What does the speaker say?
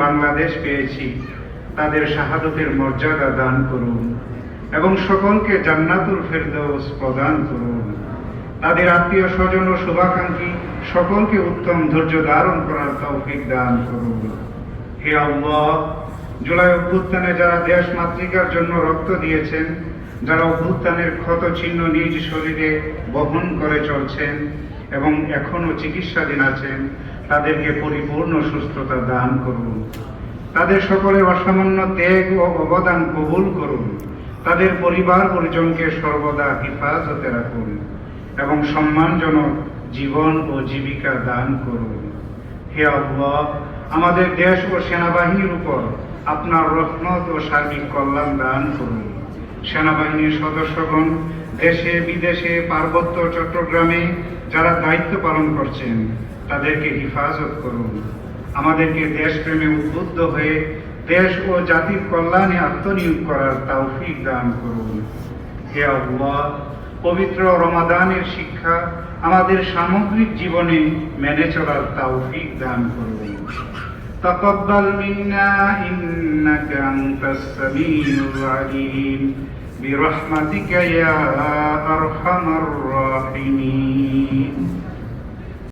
বাংলাদেশ পেয়েছি তাদের শাহাদতের মর্যাদা দান করুন এবং সকলকে জান্নাতুল ফেরদৌস প্রদান করুন। তাদের আত্মীয় স্বজন ও শুভাকাঙ্ক্ষী সকলকে উত্তম ধৈর্য ধারণ করার তৌফিক দান করুন। হে আল্লাহ, জুলাই অভ্যুত্থানে যারা দেশ মাতৃকার জন্য রক্ত দিয়েছেন, যারা অভ্যুত্থানের ক্ষত চিহ্ন নিজ শরীরে বহন করে চলছেন এবং এখনো চিকিৎসাধীন আছেন, তাদেরকে পরিপূর্ণ সুস্থতা দান করুন। তাদের সকলের অসামান্য ত্যাগ ও অবদান কবুল করুন। তাদের পরিবার পরিজনকে সর্বদা হেফাজতে রাখুন এবং সম্মানজনক জীবন ও জীবিকা দান করুন। হে আল্লাহ, আমাদের দেশ ও সেনাবাহিনীর উপর আপনার রহমত ও সার্বিক কল্যাণ দান করুন। সেনাবাহিনীর সদস্যগণ দেশে বিদেশে পার্বত্য চট্টগ্রামে যারা দায়িত্ব পালন করছেন, তাদেরকে হেফাজত করুন। আমাদেরকে দেশপ্রেমে উদ্বুদ্ধ হয়ে দেশ ও জাতির কল্যাণে আত্মনিয়োগ করার তৌফিক দান করুন। হে আল্লাহ, পবিত্র রমাদানের শিক্ষা আমাদের সামগ্রিক জীবনে মেনে চলার তৌফিক দান করুন। তাকাব্বাল মিন্না ইন্নাকা আনতাস সামিউল আলিম বিরহমাতিকা ইয়া আরহামার রাহিমিন।